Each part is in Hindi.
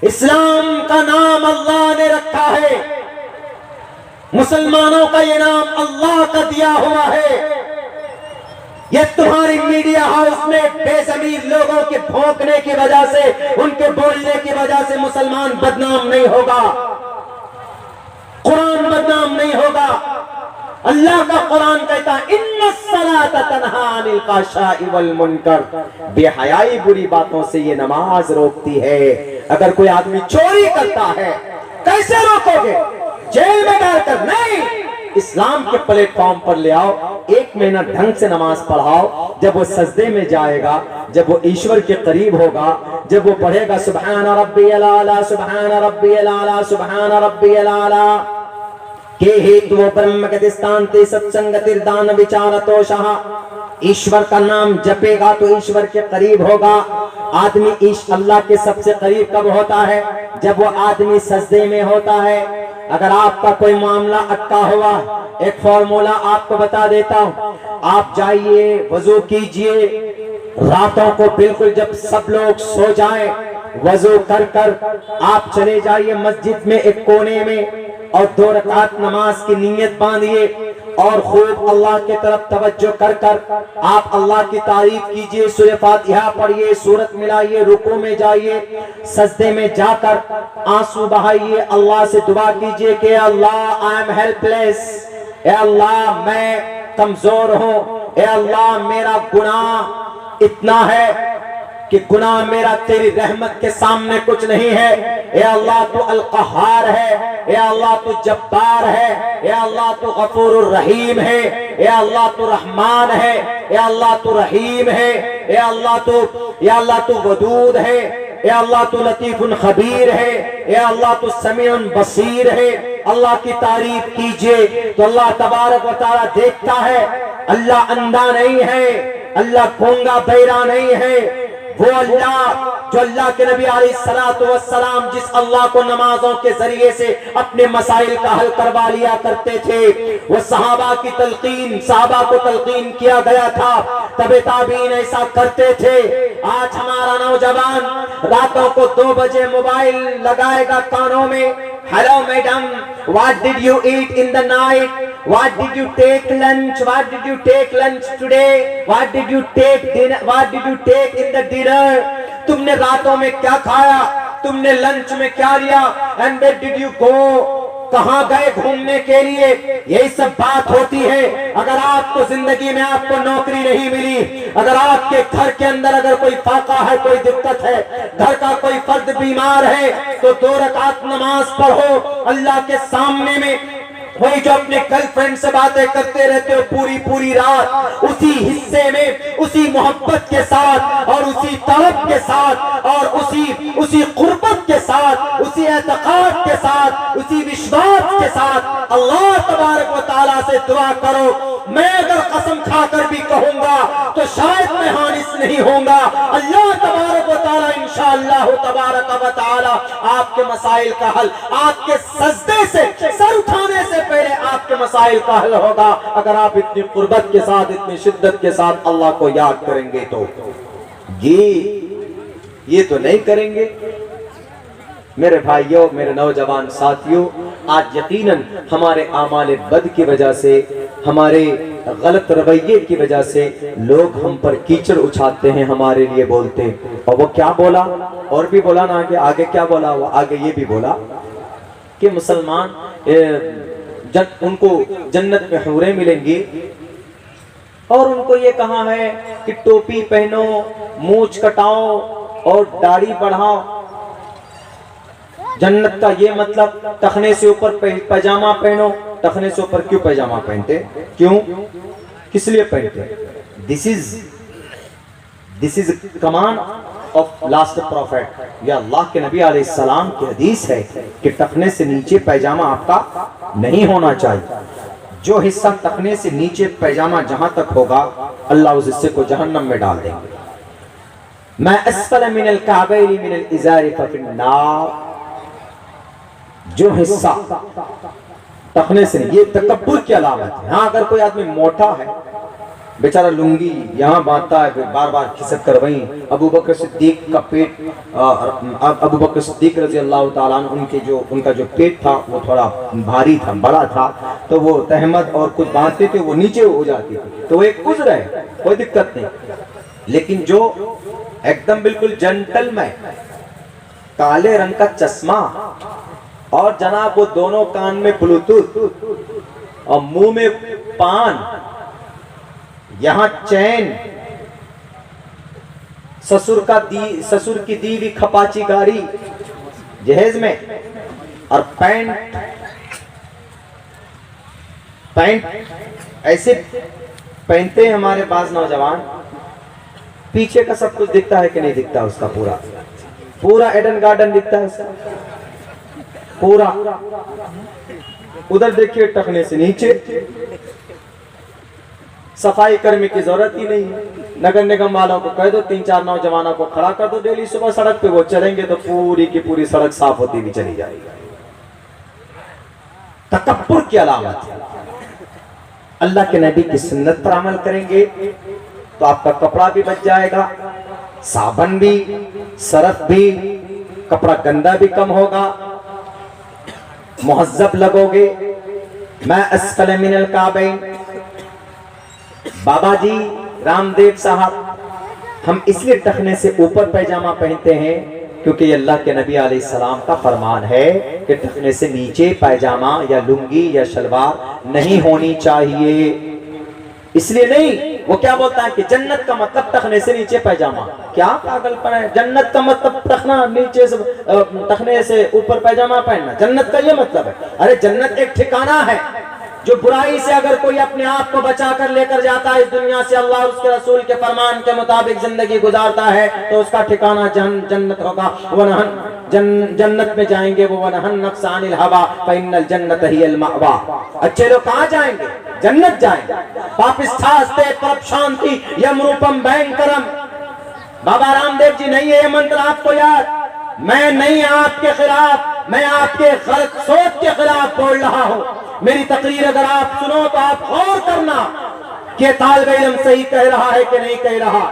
इस्लाम का नाम अल्लाह ने रखा है, मुसलमानों का ये नाम अल्लाह का दिया हुआ है। ये तुम्हारी मीडिया हाउस में बेज़मीर लोगों के भौंकने की वजह से, उनके बोलने की वजह से मुसलमान बदनाम नहीं होगा, कुरान बदनाम नहीं होगा। अल्लाह का कुरान कहता है इन्नस्सलाता तन्हा अनिल फ़हशाइ वल मुनकर, बेहयाई बुरी बातों से ये नमाज रोकती है। अगर कोई आदमी चोरी करता है कैसे रोकोगे? जेल में डालकर नहीं, इस्लाम के प्लेटफॉर्म पर ले आओ, 1 महीना ढंग से नमाज पढ़ाओ। जब वो सजदे में जाएगा, जब वो ईश्वर के करीब होगा, जब वो पढ़ेगा सुब्हान रब्बियल आला सुब्हान रब्बियल आला सुब्हान रब्बियल आला के हेतु ब्रह्म गतिस्तान्ते सत्संगतिर्दान विचारतोषः, ईश्वर का नाम जपेगा तो ईश्वर के करीब होगा। आदमी अल्लाह के सबसे करीब कब होता है? जब वो आदमी सजदे में होता है। अगर आपका कोई मामला अटका हुआ, एक फॉर्मूला आपको बता देता हूं। आप जाइए, वजू कीजिए, रातों को बिल्कुल जब सब लोग सो जाएं, वजू कर कर आप चले जाइए मस्जिद में एक कोने में और 2 रकात नमाज की नीयत बांधिए और खूब अल्लाह के तरफ तवज्जो कर कर आप अल्लाह की तारीफ कीजिए, सूरह फातिहा पढ़िए, सूरत मिलाइए, रुकू में जाइए, सजदे में जाकर आंसू बहाइए, अल्लाह से दुआ कीजिए कि अल्लाह आई एम हेल्पलेस, ए अल्लाह मैं कमजोर हूँ, ए अल्लाह मेरा गुनाह इतना है कि गुनाह मेरा तेरी रहमत के सामने कुछ नहीं है। ए अल्लाह तू अल क़हार है, ए अल्लाह तू जब्बार है, ए अल्लाह तू गफूरुर रहीम है, ए अल्लाह तू रहमान है, ए अल्लाह तू रहीम है, ए अल्लाह तू वदूद है, ए अल्लाह तू लतीफुन खबीर है, ए अल्लाह तू समीउन बसीर है। अल्लाह की तारीफ कीजिए तो अल्लाह तबारक व तआला देखता है। अल्लाह अंधा नहीं है, अल्लाह गूंगा बहरा नहीं है। वो अल्लाह जो अल्लाह के नबी अलैहिस्सलातु वस्सलाम जिस अल्लाह को नमाजों के जरिए से अपने मसाइल का हल करवा लिया करते थे, वो सहाबा की तलकीन, सहाबा को तलकीन किया गया था, तबे ताबीन ऐसा करते थे। आज हमारा नौजवान रातों को 2 बजे मोबाइल लगाएगा कानों में, hello madam, what did you eat in the night, what did you take lunch, what did you take lunch today, what did you take dinner, what did you take in the dinner, तुमने रातों में क्या खाया, तुमने लंच में क्या लिया, and where did you go, कहां गए घूमने के लिए, यही सब बात होती है। अगर आपको जिंदगी में आपको नौकरी नहीं मिली, अगर आपके घर के अंदर अगर कोई फाका है, कोई दिक्कत है, घर का कोई फर्द बीमार है, तो 2 रकात नमाज पढ़ो अल्लाह के सामने में। वही जो अपने गर्लफ्रेंड से बातें करते रहते हो पूरी पूरी रात, उसी हिस्से में, उसी मोहब्बत के साथ और उसी तलब के साथ और उसी कुर्बत के साथ, उसी एतकाद के साथ, उसी विश्वास के साथ अल्लाह तबारक व तआला से दुआ करो। मैं अगर कसम खाकर भी कहूंगा तो शायद मैं हानिस नहीं होऊंगा। अल्लाह तबारक व तआला इंशाअल्लाह तबारक व तआला आपके मसाइल का हल, आपके सजदे से, सर उठाने से पहले आपके मसाइल का हल होगा। अगर आप इतनी कुर्बत के साथ, इतनी शिद्दत के साथ अल्लाह को याद करेंगे तो ये तो नहीं करेंगे। मेरे भाइयों, मेरे नौजवान साथियों, आज यकीनन हमारे आमाल बद की वजह से, हमारे गलत रवैये की वजह से लोग हम पर कीचड़ उछालते हैं, हमारे लिए बोलते हैं। और वो क्या बोला, और भी बोला ना, आगे क्या बोला, वो आगे ये भी बोला कि मुसलमान उनको जन्नत में हूरें मिलेंगी, और उनको ये कहा है कि टोपी पहनो, मूंछ कटाओ और दाढ़ी बढ़ाओ। जन्नत का ये मतलब टखने से ऊपर पैजामा पहनो। टखने से ऊपर क्यों पैजामा पहनते, क्यों, किस लिए पहनते? This is command of last profit, या अल्लाह के नबी अलैहिस्सलाम की हदीस है कि टखने से नीचे पैजामा आपका नहीं होना चाहिए। जो हिस्सा टखने से नीचे पैजामा जहां तक होगा, अल्लाह उस हिस्से को जहन्नम में डाल देंगे। मैं अस्फल मिनल काबैनि मिनल इज़ारि फफिन्नार, जो हिस्सा टखने से, ये तकब्बुर की अलामत है। हाँ, अगर कोई आदमी मोटा है बेचारा लुंगी यहाँ बांधता है, बार बार खिसक कर वहीं अबू बकर सिद्दीक का पेट, अबू बकर सिद्दीक रजी अल्लाह ताला अन्हु उनका जो पेट था वो थोड़ा भारी था, बड़ा था, तो वो तहमद और कुछ बांधते थे वो नीचे हो जाती थी, तो वो एक उज़्र है, कोई दिक्कत नहीं। लेकिन जो एकदम बिल्कुल जेंटलमैन, काले रंग का चश्मा और जनाब वो दोनों कान में ब्लूटूथ और मुंह में पान, यहां चैन, ससुर की दी हुई खपाची गाड़ी जहेज में, और पैंट ऐसे पहनते हैं हमारे पास नौजवान, पीछे का सब कुछ दिखता है कि नहीं दिखता, उसका पूरा एडन गार्डन दिखता है उसका पूरा। उधर देखिए टखने से नीचे, सफाई कर्मी की जरूरत ही नहीं है। नगर निगम वालों को कह दो 3-4 नौजवानों को खड़ा कर दो, डेली सुबह सड़क पे वो चलेंगे तो पूरी की पूरी सड़क साफ होती भी चली जाएगी। तकब्बुर की अलामत है। अल्लाह के नबी की सुन्नत पर अमल करेंगे तो आपका कपड़ा भी बच जाएगा, साबन भी, सरफ भी, कपड़ा गंदा भी कम होगा, मुहज्जब लगोगे। मैं अस्फल मिनल काबैन, बाबा जी रामदेव साहब, हम इसलिए टखने से ऊपर पैजामा पहनते हैं क्योंकि अल्लाह के नबी अलैहिस्सलाम का फरमान है कि टखने से नीचे पैजामा या लुंगी या शलवार नहीं होनी चाहिए। इसलिए नहीं, वो क्या बोलता है कि जन्नत का मतलब टखने से नीचे पैजामा, क्या पागलपन है। जन्नत का मतलब टखना नीचे से, टखने से ऊपर पैजामा पहनना, जन्नत का ये मतलब है। अरे जन्नत एक ठिकाना है, जो बुराई से अगर कोई अपने आप को बचा कर लेकर जाता है इस दुनिया से, अल्लाह और उसके रसूल के फरमान के मुताबिक जिंदगी गुजारता है, तो उसका ठिकाना जन्नत होगा। जन्नत में जाएंगे वो, वनहन नफ्सानिल हवा फइन्नल जन्नत हियल मअवा। अच्छे लोग कहाँ जाएंगे? जन्नत जाएंगे। पापिस्थास्ते परम शांति यमरूपम भयंकरम। बाबा रामदेव जी नहीं है ये मंत्र आपको याद? मैं नहीं आपके खिलाफ, मैं आपके गलत सोच के खिलाफ बोल रहा हूं। मेरी तकरीर अगर आप सुनो तो आप गौर करना कि तालिब इल्म सही कह रहा है कि नहीं कह रहा।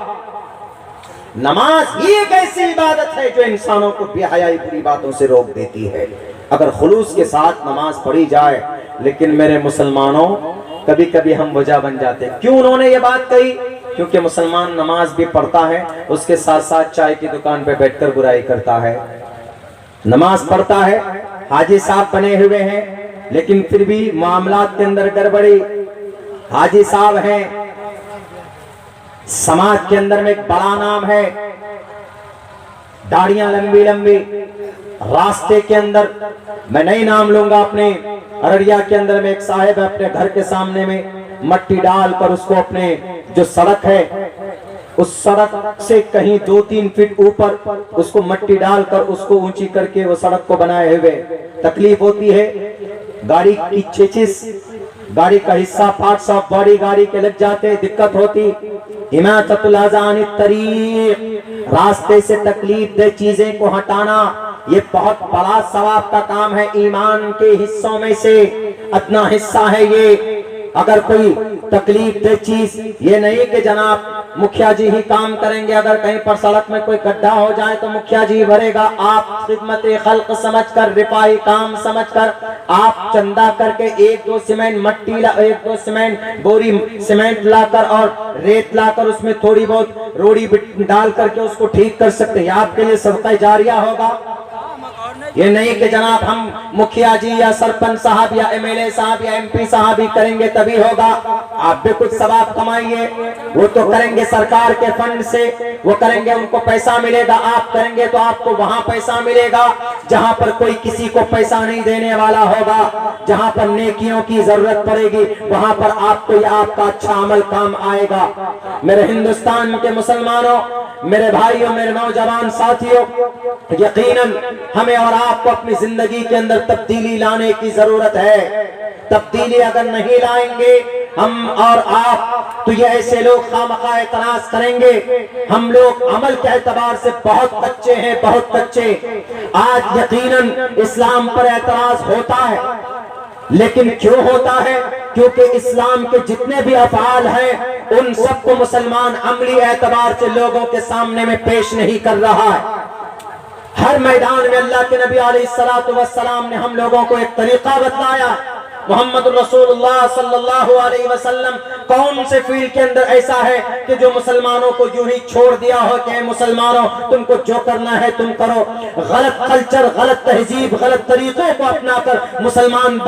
नमाज ही एक ऐसी इबादत है जो इंसानों को बेहयाई बुरी बातों से रोक देती है, अगर खुलूस के साथ नमाज पढ़ी जाए। लेकिन मेरे मुसलमानों, कभी कभी हम वजह बन जाते हैं। क्यों उन्होंने ये बात कही? क्योंकि मुसलमान नमाज भी पढ़ता है, उसके साथ साथ चाय की दुकान पे बैठकर बुराई करता है। नमाज पढ़ता है, हाजी साहब बने हुए हैं, लेकिन फिर भी मामलात के अंदर गड़बड़ी। हाजी साहब हैं, समाज के अंदर में एक बड़ा नाम है, दाढ़ियां लंबी लंबी, रास्ते के अंदर, मैं नहीं नाम लूंगा, अपने अररिया के अंदर में एक साहिब है, अपने घर के सामने में मट्टी डालकर उसको, अपने जो सड़क है उस सड़क से कहीं 2-3 फीट ऊपर उसको मट्टी डालकर उसको ऊंची करके वो सड़क को बनाए हुए। तकलीफ होती है, गाड़ी की चेचिस, गाड़ी का हिस्सा पार्ट्स ऑफ बॉडी गाड़ी के लग जाते, दिक्कत होती। हिमायतुल आज़ान तरीक, रास्ते से तकलीफ दे चीजें को हटाना, ये बहुत बड़ा सवाब का काम है। ईमान के हिस्सों में से अदना हिस्सा है ये। अगर कोई तकलीफ दे चीज, ये नहीं कि जनाब मुखिया जी ही काम करेंगे, अगर कहीं पर सड़क में कोई गड्ढा हो जाए तो मुखिया जी भरेगा। आप खिदमत खल्क समझकर, रिफाई काम समझकर आप चंदा करके 1-2 सीमेंट मट्टी, 1-2 सीमेंट बोरी सीमेंट लाकर और रेत लाकर उसमें थोड़ी बहुत रोड़ी डाल करके उसको ठीक कर सकते हैं। आपके लिए सदका जारिया होगा। ये नहीं कि जनाब हम मुखिया जी या सरपंच साहब या एमएलए साहब या एमपी साहब ही करेंगे तभी होगा। आप भी कुछ सवाब कमाइए, वो तो करेंगे सरकार के फंड से, वो करेंगे उनको पैसा मिलेगा। आप करेंगे तो आपको वहां पैसा मिलेगा जहां पर कोई किसी को पैसा नहीं देने वाला होगा। जहां पर नेकियों की जरूरत पड़ेगी वहां पर आपको या आपका अच्छा अमल काम आएगा। मेरे हिंदुस्तान के मुसलमानों, मेरे भाइयों, मेरे नौजवान साथियों, यकीनन हमें और आपको अपनी जिंदगी के अंदर तब्दीली लाने की जरूरत है। तब्दीली अगर नहीं लाएंगे हम और आप, तो ये ऐसे लोग खामखा एतराज करेंगे। हम लोग अमल के एतबार से बहुत कच्चे हैं, बहुत कच्चे। आज यकीनन इस्लाम पर एतराज होता है, लेकिन क्यों होता है? क्योंकि इस्लाम के जितने भी अफआल हैं उन सबको मुसलमान अमली एतबार से लोगों के सामने में पेश नहीं कर रहा है। हर मैदान में अल्लाह के नबी अलैहिस्सलातु वस्सलाम ने हम लोगों को एक तरीका बतलाया। मोहम्मद रसूलुल्लाह सल्लल्लाहु अलैहि वसल्लम कौन से फील्ड के अंदर ऐसा है कि जो मुसलमानों को यूं ही छोड़ दिया हो कि मुसलमानों तुमको जो करना है तुम करो। गलत कल्चर, गलत तहजीब, गलत तरीकों को अपनाकर मुसलमान